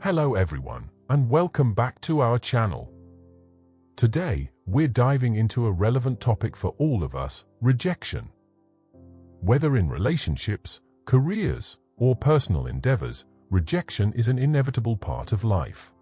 Hello everyone, and welcome back to our channel. Today, we're diving into a relevant topic for all of us, rejection. Whether in relationships, careers, or personal endeavors, rejection is an inevitable part of life.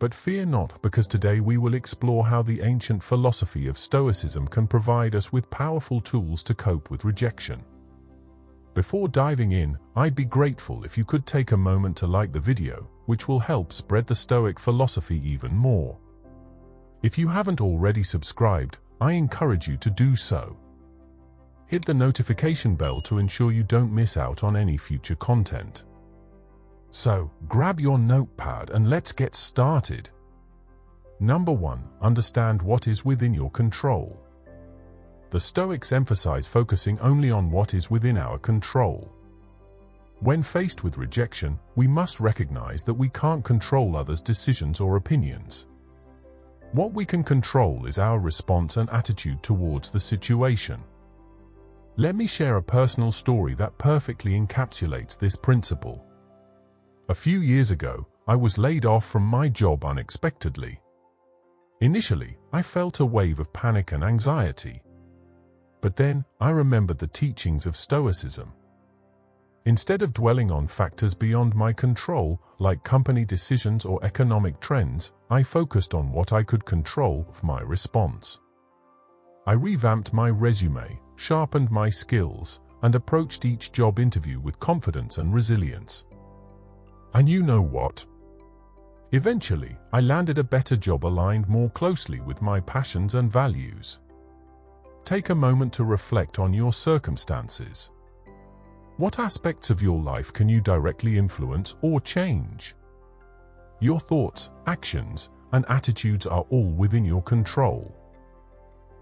But fear not, because today we will explore how the ancient philosophy of Stoicism can provide us with powerful tools to cope with rejection. Before diving in, I'd be grateful if you could take a moment to like the video, which will help spread the Stoic philosophy even more. If you haven't already subscribed, I encourage you to do so. Hit the notification bell to ensure you don't miss out on any future content. So, grab your notepad and let's get started. Number 1. Understand what is within your control. The Stoics emphasize focusing only on what is within our control. When faced with rejection, we must recognize that we can't control others' decisions or opinions. What we can control is our response and attitude towards the situation. Let me share a personal story that perfectly encapsulates this principle. A few years ago, I was laid off from my job unexpectedly. Initially, I felt a wave of panic and anxiety. But then, I remembered the teachings of Stoicism. Instead of dwelling on factors beyond my control, like company decisions or economic trends, I focused on what I could control, my response. I revamped my resume, sharpened my skills, and approached each job interview with confidence and resilience. And you know what? Eventually, I landed a better job aligned more closely with my passions and values. Take a moment to reflect on your circumstances. What aspects of your life can you directly influence or change? Your thoughts, actions, and attitudes are all within your control.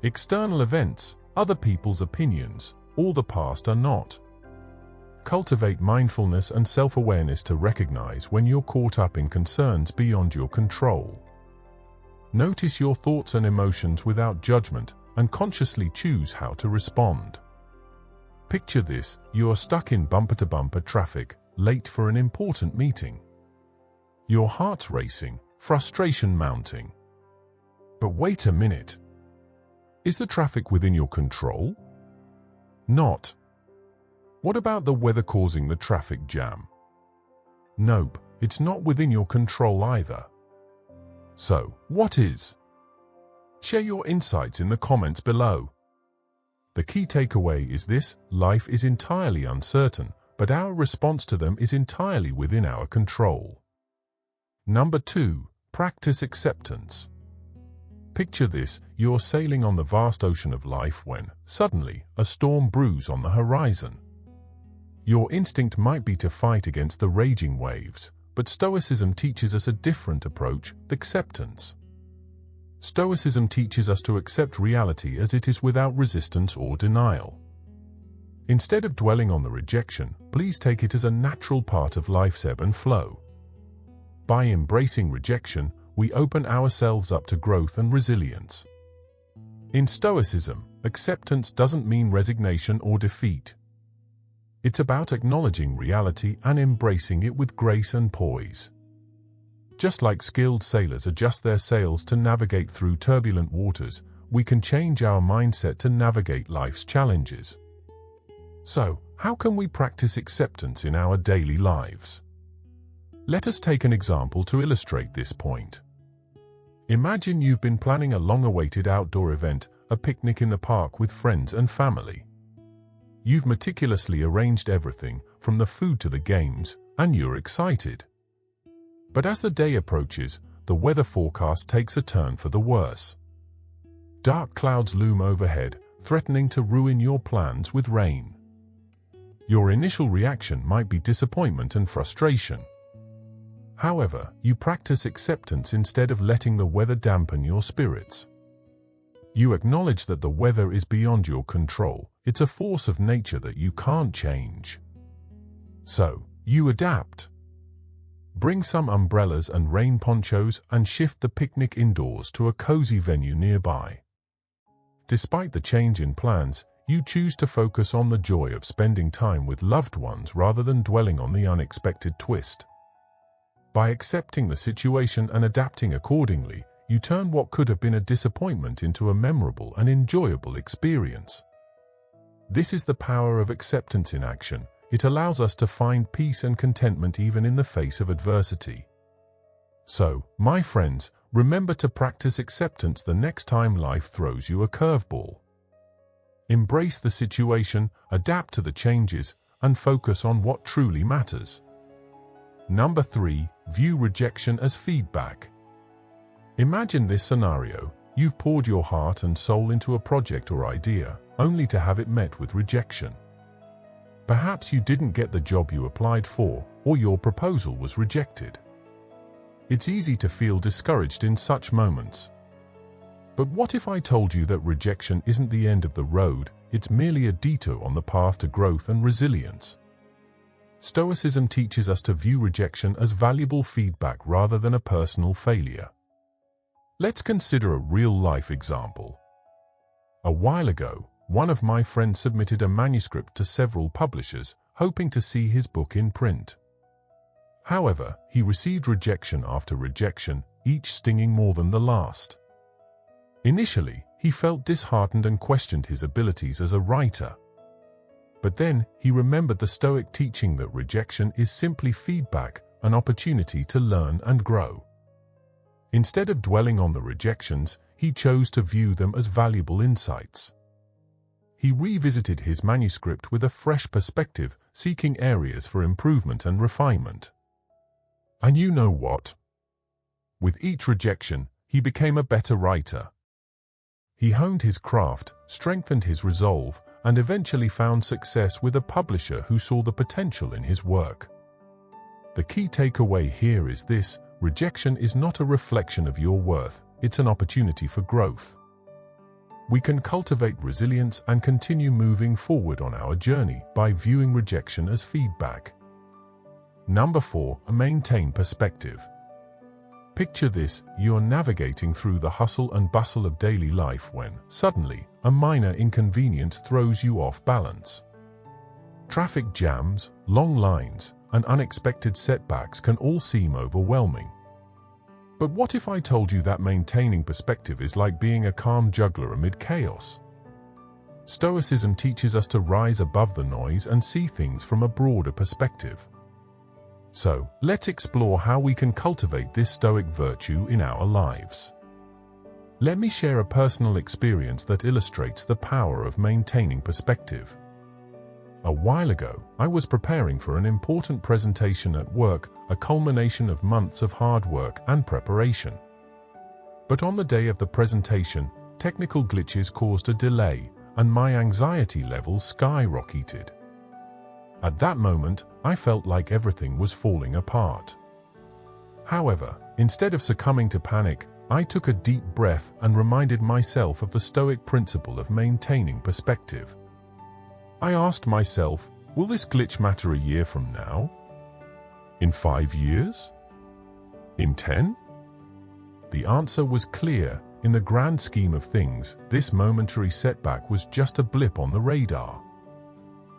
External events, other people's opinions, or the past are not. Cultivate mindfulness and self-awareness to recognize when you're caught up in concerns beyond your control. Notice your thoughts and emotions without judgment, and consciously choose how to respond. Picture this: you are stuck in bumper-to-bumper traffic, late for an important meeting. Your heart's racing, frustration mounting. But wait a minute. Is the traffic within your control? Not. What about the weather causing the traffic jam? Nope, it's not within your control either. So, what is? Share your insights in the comments below. The key takeaway is this: life is entirely uncertain, but our response to them is entirely within our control. Number 2. Practice acceptance. Picture this: you're sailing on the vast ocean of life when, suddenly, a storm brews on the horizon. Your instinct might be to fight against the raging waves, but Stoicism teaches us a different approach: acceptance. Stoicism teaches us to accept reality as it is without resistance or denial. Instead of dwelling on the rejection, please take it as a natural part of life's ebb and flow. By embracing rejection, we open ourselves up to growth and resilience. In Stoicism, acceptance doesn't mean resignation or defeat. It's about acknowledging reality and embracing it with grace and poise. Just like skilled sailors adjust their sails to navigate through turbulent waters, we can change our mindset to navigate life's challenges. So, how can we practice acceptance in our daily lives? Let us take an example to illustrate this point. Imagine you've been planning a long-awaited outdoor event, a picnic in the park with friends and family. You've meticulously arranged everything, from the food to the games, and you're excited. But as the day approaches, the weather forecast takes a turn for the worse. Dark clouds loom overhead, threatening to ruin your plans with rain. Your initial reaction might be disappointment and frustration. However, you practice acceptance instead of letting the weather dampen your spirits. You acknowledge that the weather is beyond your control. It's a force of nature that you can't change. So, you adapt. Bring some umbrellas and rain ponchos and shift the picnic indoors to a cozy venue nearby. Despite the change in plans, you choose to focus on the joy of spending time with loved ones rather than dwelling on the unexpected twist. By accepting the situation and adapting accordingly, you turn what could have been a disappointment into a memorable and enjoyable experience. This is the power of acceptance in action. It allows us to find peace and contentment even in the face of adversity. So, my friends, remember to practice acceptance the next time life throws you a curveball. Embrace the situation, adapt to the changes, and focus on what truly matters. Number 3, view rejection as feedback. Imagine this scenario. You've poured your heart and soul into a project or idea, only to have it met with rejection. Perhaps you didn't get the job you applied for, or your proposal was rejected. It's easy to feel discouraged in such moments. But what if I told you that rejection isn't the end of the road, it's merely a detour on the path to growth and resilience? Stoicism teaches us to view rejection as valuable feedback rather than a personal failure. Let's consider a real-life example. A while ago, one of my friends submitted a manuscript to several publishers, hoping to see his book in print. However, he received rejection after rejection, each stinging more than the last. Initially, he felt disheartened and questioned his abilities as a writer. But then, he remembered the Stoic teaching that rejection is simply feedback, an opportunity to learn and grow. Instead of dwelling on the rejections, he chose to view them as valuable insights. He revisited his manuscript with a fresh perspective, seeking areas for improvement and refinement. And you know what? With each rejection, he became a better writer. He honed his craft, strengthened his resolve, and eventually found success with a publisher who saw the potential in his work. The key takeaway here is this: rejection is not a reflection of your worth, it's an opportunity for growth. We can cultivate resilience and continue moving forward on our journey by viewing rejection as feedback. Number 4, maintain perspective. Picture this: you're navigating through the hustle and bustle of daily life when, suddenly, a minor inconvenience throws you off balance. Traffic jams, long lines, and unexpected setbacks can all seem overwhelming. But what if I told you that maintaining perspective is like being a calm juggler amid chaos? Stoicism teaches us to rise above the noise and see things from a broader perspective. So, let's explore how we can cultivate this Stoic virtue in our lives. Let me share a personal experience that illustrates the power of maintaining perspective. A while ago, I was preparing for an important presentation at work, a culmination of months of hard work and preparation. But on the day of the presentation, technical glitches caused a delay, and my anxiety levels skyrocketed. At that moment, I felt like everything was falling apart. However, instead of succumbing to panic, I took a deep breath and reminded myself of the Stoic principle of maintaining perspective. I asked myself, will this glitch matter a year from now? In 5 years? In 10? The answer was clear. In the grand scheme of things, this momentary setback was just a blip on the radar.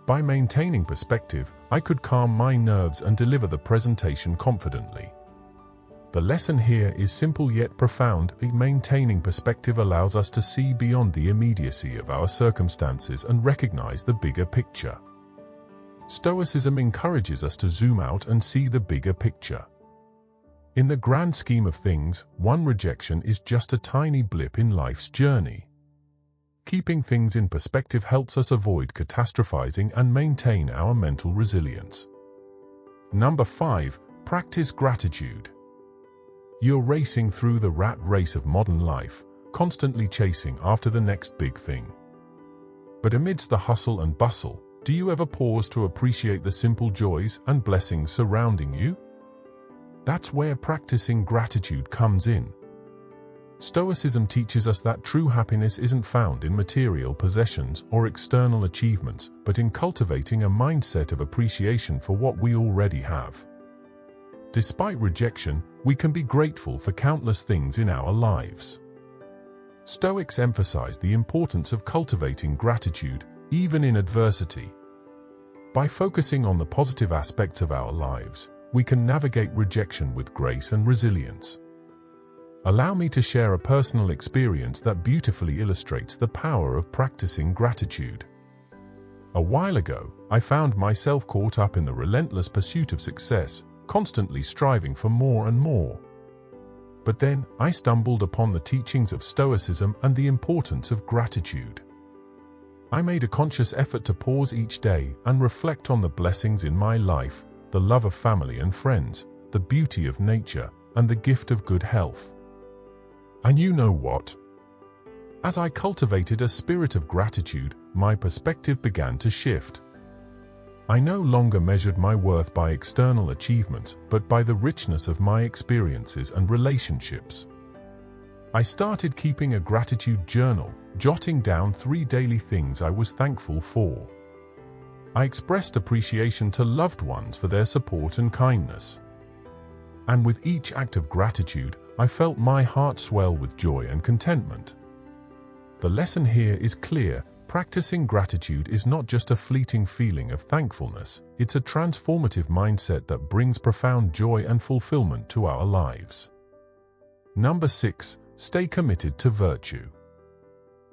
By maintaining perspective, I could calm my nerves and deliver the presentation confidently. The lesson here is simple yet profound. Maintaining perspective allows us to see beyond the immediacy of our circumstances and recognize the bigger picture. Stoicism encourages us to zoom out and see the bigger picture. In the grand scheme of things, one rejection is just a tiny blip in life's journey. Keeping things in perspective helps us avoid catastrophizing and maintain our mental resilience. Number 5, practice gratitude. You're racing through the rat race of modern life, constantly chasing after the next big thing. But amidst the hustle and bustle, do you ever pause to appreciate the simple joys and blessings surrounding you? That's where practicing gratitude comes in. Stoicism teaches us that true happiness isn't found in material possessions or external achievements, but in cultivating a mindset of appreciation for what we already have. Despite rejection, we can be grateful for countless things in our lives. Stoics emphasize the importance of cultivating gratitude, even in adversity. By focusing on the positive aspects of our lives, we can navigate rejection with grace and resilience. Allow me to share a personal experience that beautifully illustrates the power of practicing gratitude. A while ago, I found myself caught up in the relentless pursuit of success, constantly striving for more and more. But then, I stumbled upon the teachings of Stoicism and the importance of gratitude. I made a conscious effort to pause each day and reflect on the blessings in my life, the love of family and friends, the beauty of nature, and the gift of good health. And you know what? As I cultivated a spirit of gratitude, my perspective began to shift. I no longer measured my worth by external achievements, but by the richness of my experiences and relationships. I started keeping a gratitude journal, jotting down 3 daily things I was thankful for. I expressed appreciation to loved ones for their support and kindness. And with each act of gratitude, I felt my heart swell with joy and contentment. The lesson here is clear. Practicing gratitude is not just a fleeting feeling of thankfulness, it's a transformative mindset that brings profound joy and fulfillment to our lives. Number 6. Stay committed to virtue.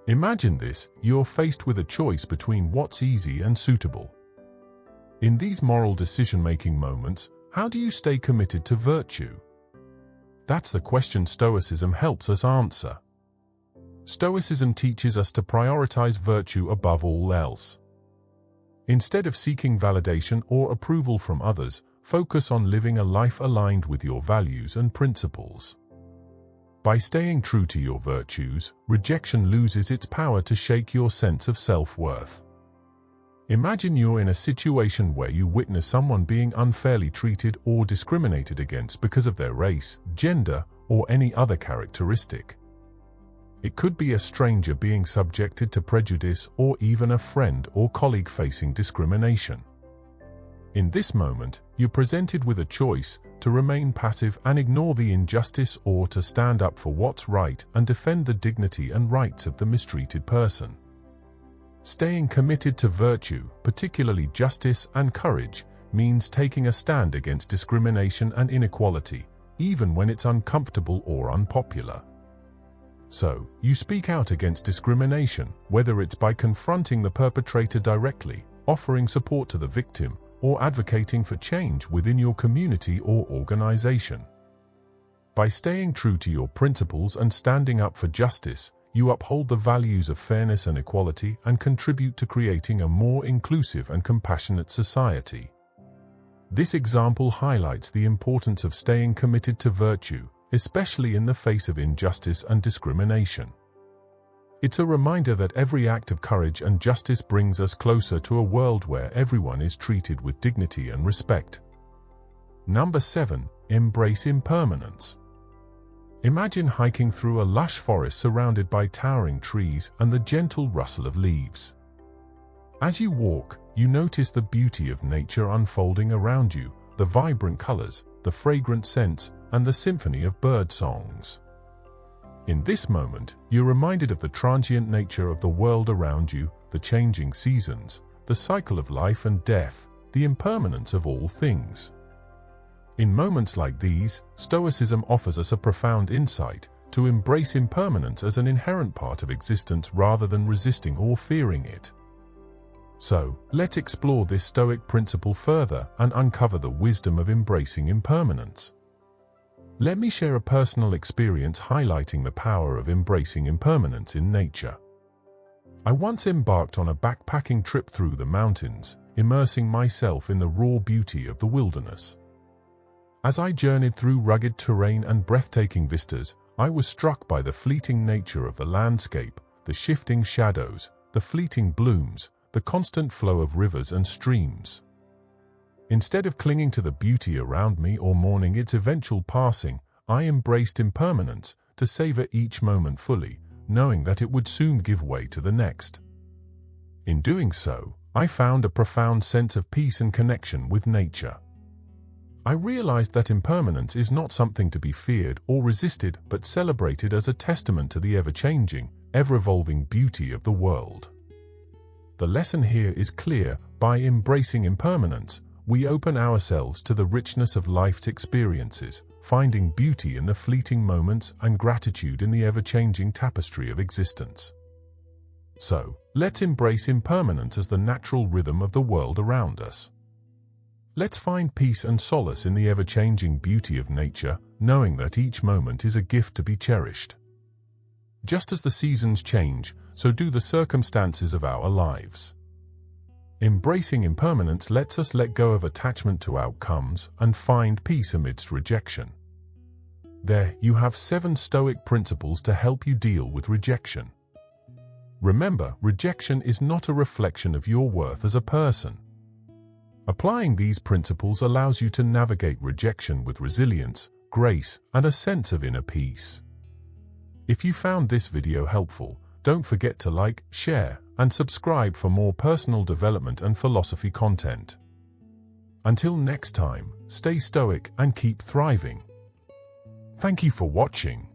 Imagine this: you're faced with a choice between what's easy and suitable. In these moral decision-making moments, how do you stay committed to virtue? That's the question Stoicism helps us answer. Stoicism teaches us to prioritize virtue above all else. Instead of seeking validation or approval from others, focus on living a life aligned with your values and principles. By staying true to your virtues, rejection loses its power to shake your sense of self-worth. Imagine you're in a situation where you witness someone being unfairly treated or discriminated against because of their race, gender, or any other characteristic. It could be a stranger being subjected to prejudice, or even a friend or colleague facing discrimination. In this moment, you're presented with a choice: to remain passive and ignore the injustice, or to stand up for what's right and defend the dignity and rights of the mistreated person. Staying committed to virtue, particularly justice and courage, means taking a stand against discrimination and inequality, even when it's uncomfortable or unpopular. So, you speak out against discrimination, whether it's by confronting the perpetrator directly, offering support to the victim, or advocating for change within your community or organization. By staying true to your principles and standing up for justice, you uphold the values of fairness and equality and contribute to creating a more inclusive and compassionate society. This example highlights the importance of staying committed to virtue, especially in the face of injustice and discrimination. It's a reminder that every act of courage and justice brings us closer to a world where everyone is treated with dignity and respect. Number 7. Embrace impermanence. Imagine hiking through a lush forest surrounded by towering trees and the gentle rustle of leaves. As you walk, you notice the beauty of nature unfolding around you, the vibrant colors, the fragrant scents, and the symphony of bird songs. In this moment, you're reminded of the transient nature of the world around you, the changing seasons, the cycle of life and death, the impermanence of all things. In moments like these, Stoicism offers us a profound insight: to embrace impermanence as an inherent part of existence rather than resisting or fearing it. So, let's explore this Stoic principle further and uncover the wisdom of embracing impermanence. Let me share a personal experience highlighting the power of embracing impermanence in nature. I once embarked on a backpacking trip through the mountains, immersing myself in the raw beauty of the wilderness. As I journeyed through rugged terrain and breathtaking vistas, I was struck by the fleeting nature of the landscape, the shifting shadows, the fleeting blooms, the constant flow of rivers and streams. Instead of clinging to the beauty around me or mourning its eventual passing, I embraced impermanence, to savor each moment fully, knowing that it would soon give way to the next. In doing so, I found a profound sense of peace and connection with nature. I realized that impermanence is not something to be feared or resisted, but celebrated as a testament to the ever-changing, ever-evolving beauty of the world. The lesson here is clear: by embracing impermanence, we open ourselves to the richness of life's experiences, finding beauty in the fleeting moments and gratitude in the ever-changing tapestry of existence. So, let's embrace impermanence as the natural rhythm of the world around us. Let's find peace and solace in the ever-changing beauty of nature, knowing that each moment is a gift to be cherished. Just as the seasons change, so do the circumstances of our lives. Embracing impermanence lets us let go of attachment to outcomes and find peace amidst rejection. There, you have 7 Stoic principles to help you deal with rejection. Remember, rejection is not a reflection of your worth as a person. Applying these principles allows you to navigate rejection with resilience, grace, and a sense of inner peace. If you found this video helpful, don't forget to like, share, and subscribe for more personal development and philosophy content. Until next time, stay stoic and keep thriving. Thank you for watching.